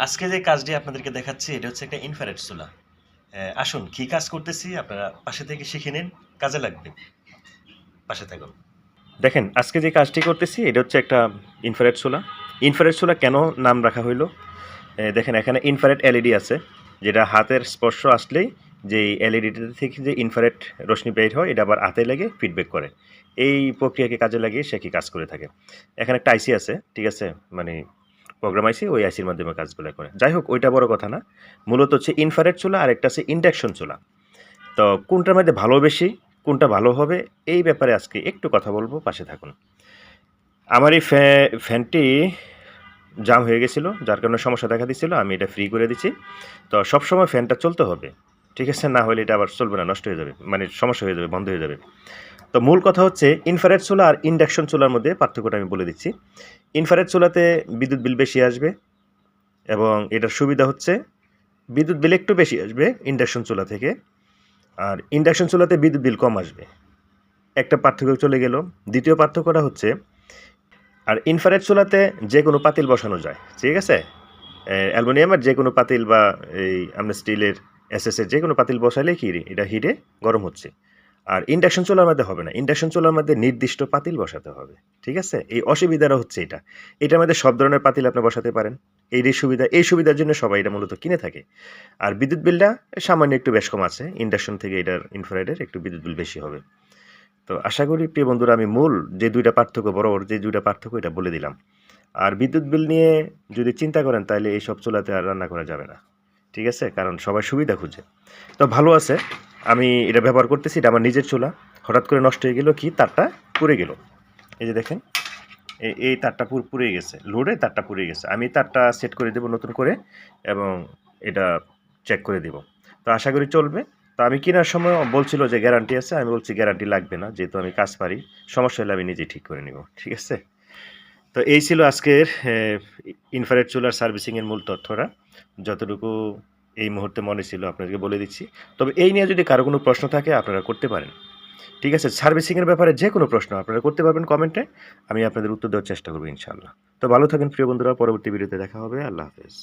আজকে যে কাজটি আপনাদেরকে দেখাচ্ছি এটা হচ্ছে একটা ইনফ্রারেড চুলা। আসুন কি কাজ করতেছি আপনারা পাশে থেকে শিখে নিন, কাজে লাগবে। পাশে থাকুন। দেখেন আজকে যে কাজটি করতেছি এটা হচ্ছে একটা ইনফ্রারেড চুলা। ইনফ্রারেড চুলা কেন নাম রাখা হইলো? দেখেন এখানে ইনফ্রারেড এলইডি আছে, যেটা হাতের স্পর্শ আসলেই যেই এলইডিটা থেকে যে ইনফ্রারেড রশ্মি বের হয় এটা আবার হাতে লেগে ফিডব্যাক করে। এই প্রক্রিয়াকে কাজে লাগিয়ে সে কি কাজ করে থাকে। এখানে একটা আইসি আছে, ঠিক আছে? মানে প্রোগ্রাম আইসি, ওই আইসির মাধ্যমে কাজগুলো করে। যাই হোক ওইটা বড় কথা না। মূলত হচ্ছে ইনফ্রারেড চুলা আর একটা আছে ইন্ডাকশন চুলা। তো কোনটার মধ্যে ভালো বেশি, কোনটা ভালো হবে এই ব্যাপারে আজকে একটু কথা বলবো, পাশে থাকুন। আমার এই ফ্যানটি জাম হয়ে গেছিলো, যার কারণে সমস্যা দেখা দিচ্ছিল। আমি এটা ফ্রি করে দিচ্ছি। তো সবসময় ফ্যানটা চলতে হবে, ঠিক আছে? না হলে এটা আবার চলবে না, নষ্ট হয়ে যাবে, মানে সমস্যা হয়ে যাবে, বন্ধ হয়ে যাবে। তো মূল কথা হচ্ছে ইনফ্রারেড চুলা আর ইন্ডাকশন চুলার মধ্যে পার্থক্যটা আমি বলে দিচ্ছি। ইনফ্রারেড চুলাতে বিদ্যুৎ বিল বেশি আসবে এবং এটার সুবিধা হচ্ছে বিদ্যুৎ বিল একটু বেশি আসবে ইন্ডাকশন চুলা থেকে, আর ইন্ডাকশন চুলাতে বিদ্যুৎ বিল কম আসবে। একটা পার্থক্য চলে গেল। দ্বিতীয় পার্থক্যটা হচ্ছে আর ইনফ্রারেড চুলাতে যে কোনো পাতিল বসানো যায়, ঠিক আছে? অ্যালুমিনিয়ামের যে কোনো পাতিল বা এই আমরা স্টিলের এসএসের যে কোনো পাতিল বসাইলে কি এটা হিটে গরম হচ্ছে। আর ইন্ডাকশন চুলার মধ্যে হবে না। ইন্ডাকশন চুলার মধ্যে নির্দিষ্ট পাতিল বসাতে হবে, ঠিক আছে? এই অসুবিধাটা হচ্ছে এটা। এটার মধ্যে সব ধরনের পাতিল আপনি বসাতে পারেন। এই সুবিধার জন্য সবাই এটা মূলত কিনে থাকে। আর বিদ্যুৎ বিলটা সামান্য একটু বেশ কম আছে। ইন্ডাকশন থেকে এটার ইনফ্রারেডের একটু বিদ্যুৎ বিল বেশি হবে। তো আশা করি প্রিয় বন্ধুরা আমি মূল যে ২ টা পার্থক্য, বড় যে ২ টা পার্থক্য এটা বলে দিলাম। আর বিদ্যুৎ বিল নিয়ে যদি চিন্তা করেন তাহলে এইসব চুলাতে আর রান্না করা যাবে না, ঠিক আছে? কারণ সবাই সুবিধা খুঁজে। তো ভালো আছে, আমি এটা ব্যবহার করতেছি। এটা আমার নিজের চুলা। হঠাৎ করে নষ্ট হয়ে গেল কি, তারটা পুড়ে গেল। এই যে দেখেন, এই তারটা পুড়ে গেছে, লোডে তারটা পুড়ে গেছে। আমি তারটা সেট করে দেবো নতুন করে এবং এটা চেক করে দেব। তো আশা করি চলবে। তো আমি কেনার সময় বলছিল যে গ্যারান্টি আছে, আমি বলছি গ্যারান্টি লাগবে না, যেহেতু আমি কাজ পারি। সমস্যা হলে আমি নিজেই ঠিক করে নিব, ঠিক আছে? তো এই ছিল আজকের ইনফ্রারেড চুলার সার্ভিসিংয়ের মূল তথ্যটা। যতটুকু এই মুহূর্তে মনে ছিল আপনাদেরকে বলে দিচ্ছি। তবে এই নিয়ে যদি কারো কোনো প্রশ্ন থাকে আপনারা করতে পারেন, ঠিক আছে? সার্ভিসিংয়ের ব্যাপারে যে কোনো প্রশ্ন আপনারা করতে পারবেন কমেন্টে। আমি আপনাদের উত্তর দেওয়ার চেষ্টা করব ইনশাআল্লাহ। তো ভালো থাকেন প্রিয় বন্ধুরা, পরবর্তী ভিডিওতে দেখা হবে। আল্লাহ হাফেজ।